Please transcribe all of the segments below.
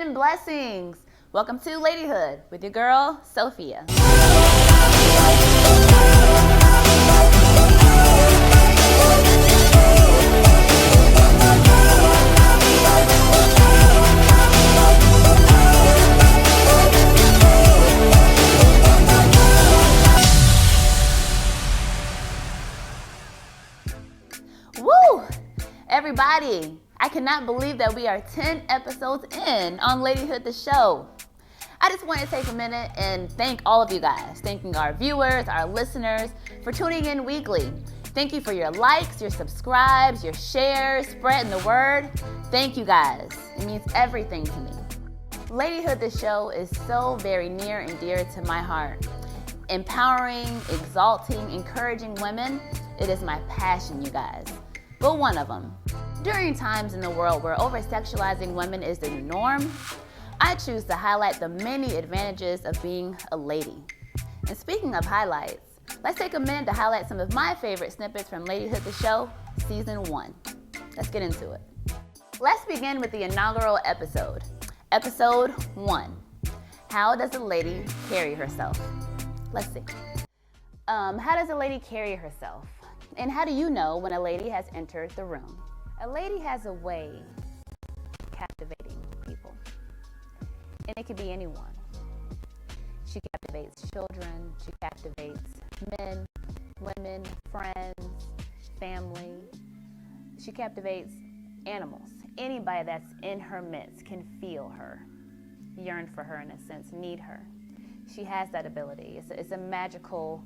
and blessings. Welcome to Ladyhood with your girl, Sophia. Woo! Everybody, I cannot believe that we are 10 episodes in on Ladyhood the show. I just want to take a minute and thank all of you guys, thanking our viewers, our listeners for tuning in weekly. Thank you for your likes, your subscribes, your shares, spreading the word. Thank you guys. It means everything to me. Ladyhood the show is so very near and dear to my heart. Empowering, exalting, encouraging women, it is my passion, you guys. But one of them. During times in the world where over-sexualizing women is the new norm, I choose to highlight the many advantages of being a lady. And speaking of highlights, let's take a minute to highlight some of my favorite snippets from Ladyhood the Show, Season 1. Let's get into it. Let's begin with the inaugural episode. Episode 1. How does a lady carry herself? Let's see. How does a lady carry herself? And how do you know when a lady has entered the room? A lady has a way of captivating people. And it could be anyone. She captivates children, she captivates men, women, friends, family. She captivates animals. Anybody that's in her midst can feel her, yearn for her in a sense, need her. She has that ability. It's a magical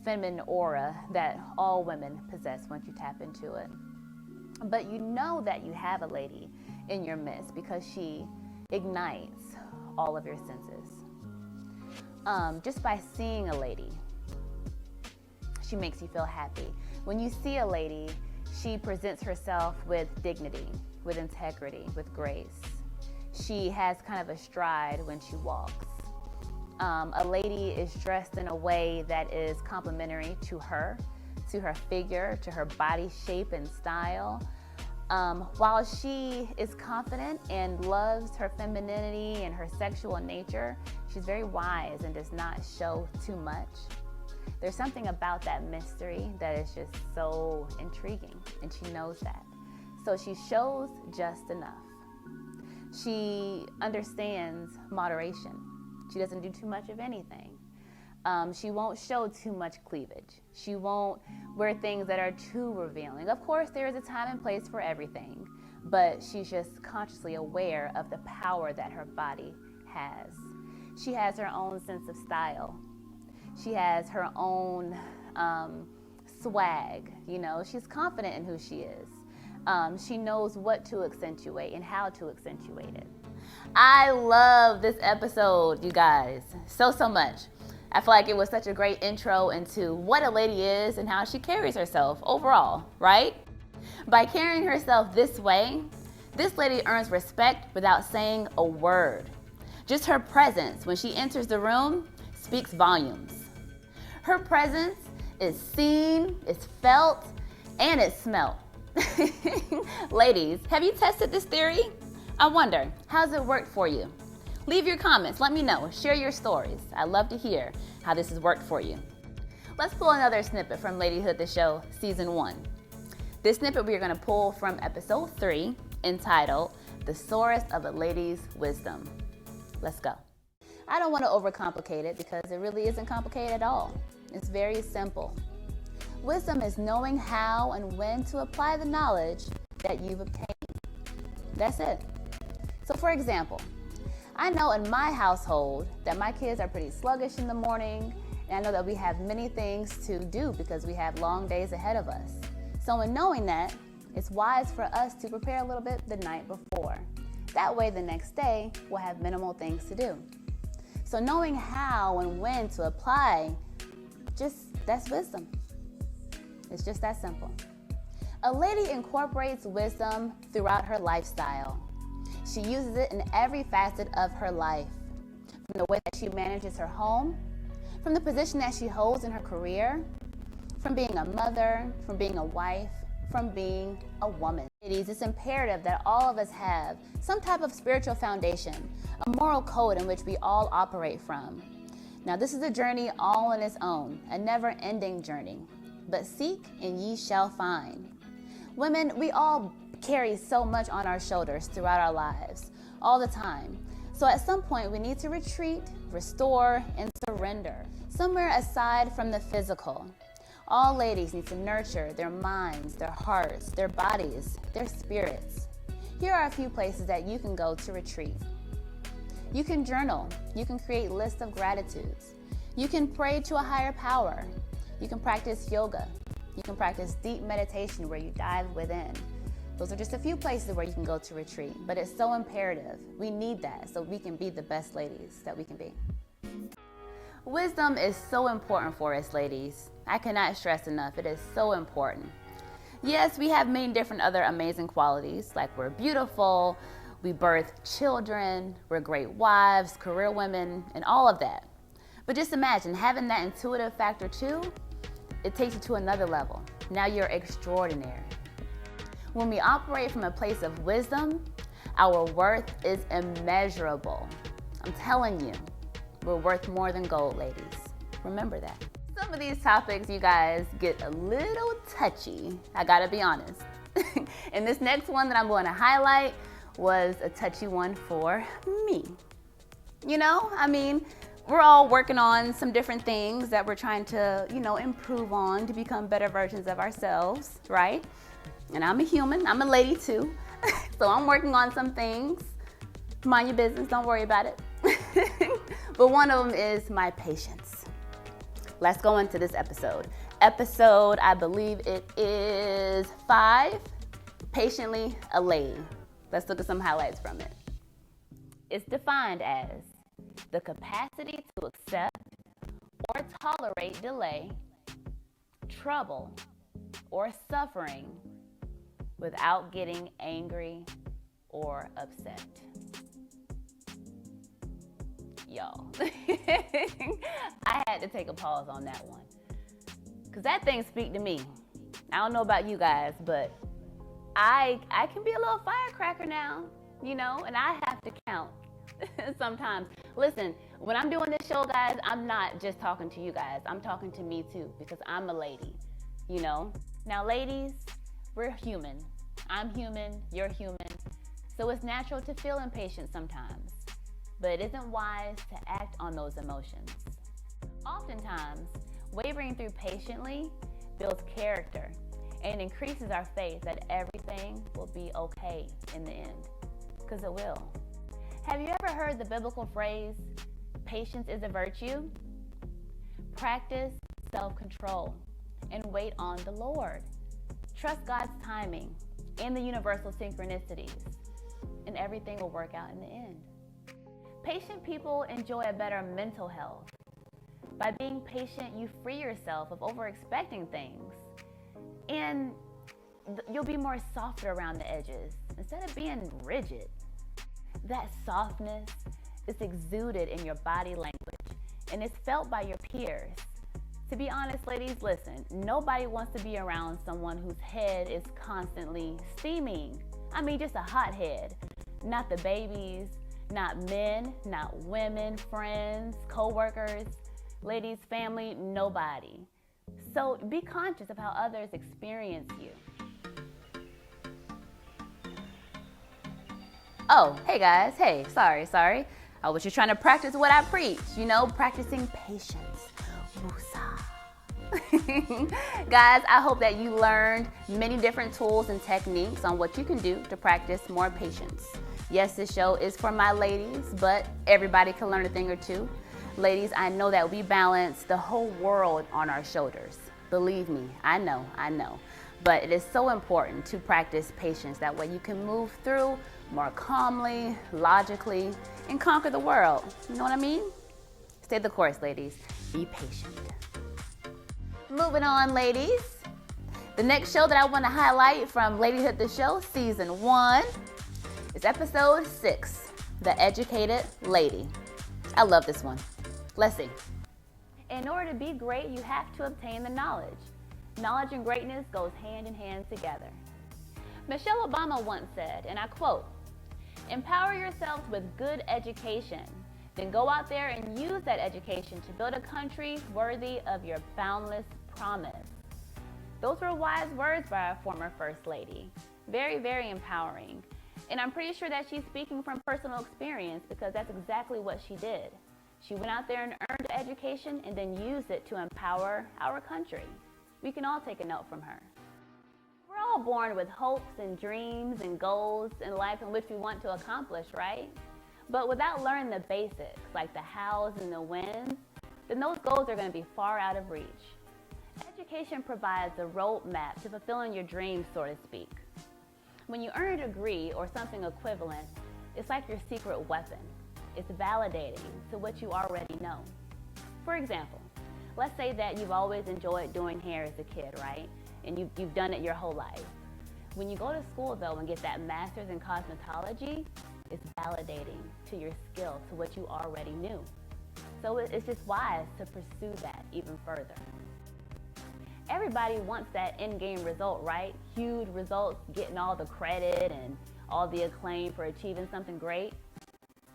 feminine aura that all women possess once you tap into it. But you know that you have a lady in your midst because she ignites all of your senses. Just by seeing a lady, she makes you feel happy. When you see a lady, she presents herself with dignity, with integrity, with grace. She has kind of a stride when she walks. A lady is dressed in a way that is complementary to her figure, to her body shape and style. While she is confident and loves her femininity and her sexual nature, she's very wise and does not show too much. There's something about that mystery that is just so intriguing, and she knows that. So she shows just enough. She understands moderation. She doesn't do too much of anything. She won't show too much cleavage. She won't wear things that are too revealing. Of course, there is a time and place for everything, but she's just consciously aware of the power that her body has. She has her own sense of style. She has her own swag. She's confident in who she is. She knows what to accentuate and how to accentuate it. I love this episode, you guys, so much. I feel like it was such a great intro into what a lady is and how she carries herself overall, right? By carrying herself this way, this lady earns respect without saying a word. Just her presence when she enters the room speaks volumes. Her presence is seen, it's felt, and it's smelt. Ladies, have you tested this theory? I wonder, how's it worked for you? Leave your comments, let me know, share your stories. I love to hear how this has worked for you. Let's pull another snippet from Ladyhood the Show, Season 1. This snippet we are going to pull from Episode 3, entitled, The Source of a Lady's Wisdom. Let's go. I don't want to overcomplicate it because it really isn't complicated at all. It's very simple. Wisdom is knowing how and when to apply the knowledge that you've obtained. That's it. So for example, I know in my household that my kids are pretty sluggish in the morning, and I know that we have many things to do because we have long days ahead of us. So in knowing that, it's wise for us to prepare a little bit the night before. That way the next day, we'll have minimal things to do. So knowing how and when to apply, that's wisdom. It's just that simple. A lady incorporates wisdom throughout her lifestyle. She uses it in every facet of her life, from the way that she manages her home, from the position that she holds in her career, from being a mother, from being a wife, from being a woman. Ladies, it's imperative that all of us have some type of spiritual foundation, a moral code in which we all operate from. Now, this is a journey all on its own, a never-ending journey. But seek and ye shall find. Women, we all carry so much on our shoulders throughout our lives, all the time. So at some point, we need to retreat, restore, and surrender, somewhere aside from the physical. All ladies need to nurture their minds, their hearts, their bodies, their spirits. Here are a few places that you can go to retreat. You can journal. You can create lists of gratitudes. You can pray to a higher power. You can practice yoga. You can practice deep meditation where you dive within. Those are just a few places where you can go to retreat, but it's so imperative. We need that so we can be the best ladies that we can be. Wisdom is so important for us, ladies. I cannot stress enough. It is so important. Yes, we have many different other amazing qualities, like we're beautiful, we birth children, we're great wives, career women, and all of that. But just imagine having that intuitive factor too, it takes you to another level. Now you're extraordinary. When we operate from a place of wisdom, our worth is immeasurable. I'm telling you, we're worth more than gold, ladies. Remember that. Some of these topics, you guys, get a little touchy. I gotta be honest. And this next one that I'm going to highlight was a touchy one for me. You know, I mean, we're all working on some different things that we're trying to, improve on to become better versions of ourselves, right? And I'm a human, I'm a lady too. So I'm working on some things. Mind your business, don't worry about it. But one of them is my patience. Let's go into this episode. Episode, I believe it is 5, Patiently a Lady. Let's look at some highlights from it. It's defined as the capacity to accept or tolerate delay, trouble, or suffering without getting angry or upset. Y'all, I had to take a pause on that one because that thing speak to me. I don't know about you guys, but I can be a little firecracker now, and I have to count sometimes. Listen, when I'm doing this show, guys, I'm not just talking to you guys. I'm talking to me too because I'm a lady, Now, ladies, we're human. I'm human, you're human. So it's natural to feel impatient sometimes, but it isn't wise to act on those emotions. Oftentimes, wavering through patiently builds character and increases our faith that everything will be okay in the end, because it will. Have you ever heard the biblical phrase, patience is a virtue? Practice self-control and wait on the Lord. Trust God's timing and the universal synchronicities, and everything will work out in the end. Patient people enjoy a better mental health. By being patient, you free yourself of over-expecting things, and you'll be more softer around the edges instead of being rigid. That softness is exuded in your body language, and it's felt by your peers. To be honest, ladies, listen, nobody wants to be around someone whose head is constantly steaming. I mean, just a hot head. Not the babies, not men, not women, friends, co-workers, ladies, family, nobody. So be conscious of how others experience you. Oh, hey guys, hey, sorry. I was just trying to practice what I preach, practicing patience. Woosah. Guys, I hope that you learned many different tools and techniques on what you can do to practice more patience. Yes, this show is for my ladies, but everybody can learn a thing or two. Ladies, I know that we balance the whole world on our shoulders. Believe me, I know. But it is so important to practice patience. That way you can move through more calmly, logically, and conquer the world. You know what I mean? Stay the course, ladies. Be patient. Moving on, ladies. The next show that I want to highlight from Ladyhood the Show, Season 1, is Episode 6, The Educated Lady. I love this one. Let's see. In order to be great, you have to obtain the knowledge. Knowledge and greatness goes hand in hand together. Michelle Obama once said, and I quote, "Empower yourselves with good education, then go out there and use that education to build a country worthy of your boundless promise." Those were wise words by our former First Lady. Very, very empowering. And I'm pretty sure that she's speaking from personal experience because that's exactly what she did. She went out there and earned an education and then used it to empower our country. We can all take a note from her. We're all born with hopes and dreams and goals in life in which we want to accomplish, right? But without learning the basics, like the hows and the whens, then those goals are going to be far out of reach. Education provides a roadmap to fulfilling your dreams, so to speak. When you earn a degree or something equivalent, it's like your secret weapon. It's validating to what you already know. For example, let's say that you've always enjoyed doing hair as a kid, right? And you've done it your whole life. When you go to school, though, and get that master's in cosmetology, it's validating to your skill, to what you already knew. So it's just wise to pursue that even further. Everybody wants that end game result, right? Huge results, getting all the credit and all the acclaim for achieving something great.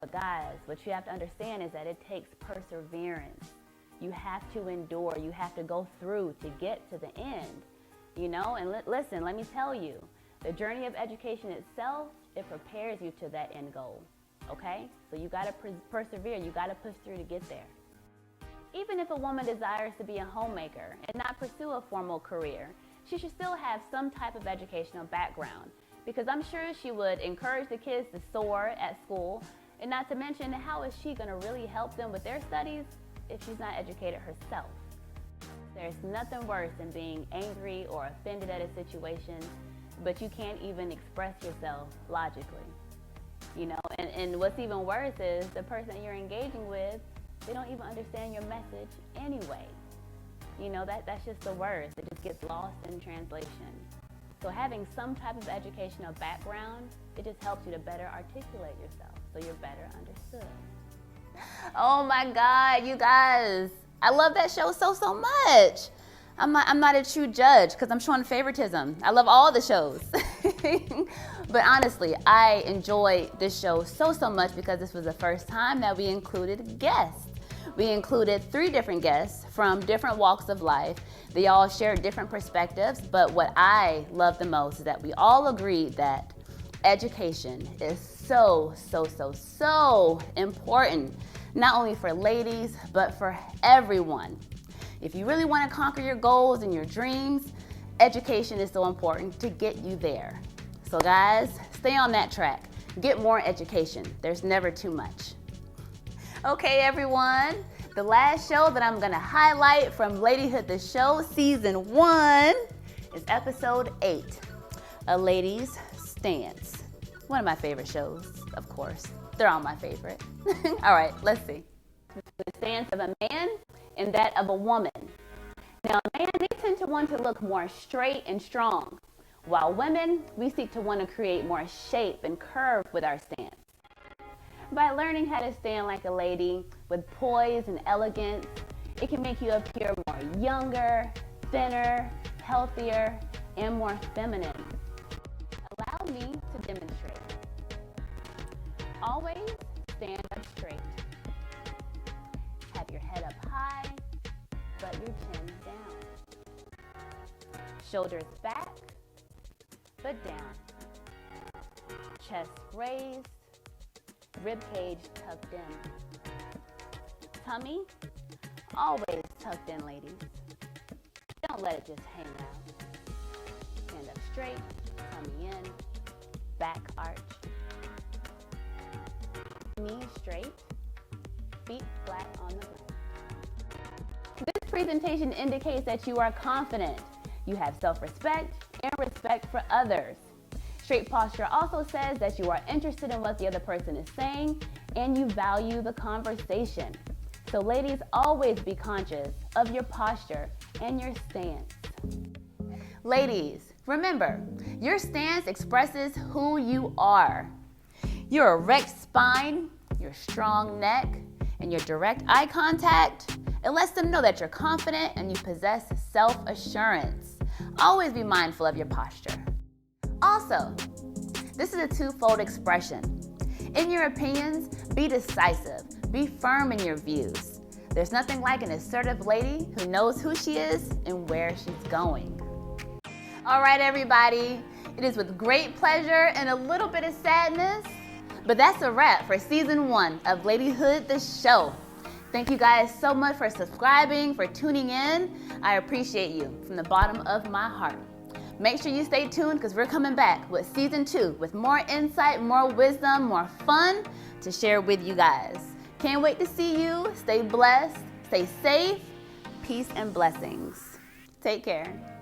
But guys, what you have to understand is that it takes perseverance. You have to endure, you have to go through to get to the end, you know? And listen, let me tell you, the journey of education itself, it prepares you to that end goal, okay? So you gotta persevere, you gotta push through to get there. Even if a woman desires to be a homemaker and not pursue a formal career, she should still have some type of educational background, because I'm sure she would encourage the kids to soar at school, and not to mention, how is she gonna really help them with their studies if she's not educated herself? There's nothing worse than being angry or offended at a situation, but you can't even express yourself logically, you know? And what's even worse is the person you're engaging with, they don't even understand your message anyway. You know, that's just the worst. It just gets lost in translation. So having some type of educational background, it just helps you to better articulate yourself so you're better understood. Oh my God, you guys. I love that show so much. I'm not a true judge because I'm showing favoritism. I love all the shows. But honestly, I enjoyed this show so much because this was the first time that we included guests. We included 3 different guests from different walks of life. They all shared different perspectives, but what I love the most is that we all agreed that education is so important, not only for ladies, but for everyone. If you really want to conquer your goals and your dreams, education is so important to get you there. So guys, stay on that track. Get more education. There's never too much. Okay, everyone, the last show that I'm gonna highlight from Ladyhood the Show Season 1 is Episode 8, A Lady's Stance. One of my favorite shows, of course. They're all my favorite. All right, let's see. The stance of a man and that of a woman. Now, men, they tend to want to look more straight and strong, while women, we seek to want to create more shape and curve with our stance. By learning how to stand like a lady with poise and elegance, it can make you appear more younger, thinner, healthier, and more feminine. Allow me to demonstrate. Always stand up straight. Have your head up high, but your chin down. Shoulders back, but down. Chest raised, rib cage tucked in. Tummy, always tucked in, ladies. Don't let it just hang out. Stand up straight, tummy in, back arch. Knees straight, feet flat on the ground. This presentation indicates that you are confident. You have self-respect and respect for others. Straight posture also says that you are interested in what the other person is saying and you value the conversation. So ladies, always be conscious of your posture and your stance. Ladies, remember, your stance expresses who you are. Your erect spine, your strong neck, and your direct eye contact, it lets them know that you're confident and you possess self-assurance. Always be mindful of your posture. Also, this is a twofold expression. In your opinions, be decisive. Be firm in your views. There's nothing like an assertive lady who knows who she is and where she's going. All right, everybody. It is with great pleasure and a little bit of sadness, but that's a wrap for season 1 of Ladyhood, the show. Thank you guys so much for subscribing, for tuning in. I appreciate you from the bottom of my heart. Make sure you stay tuned because we're coming back with season 2 with more insight, more wisdom, more fun to share with you guys. Can't wait to see you. Stay blessed, stay safe, peace and blessings. Take care.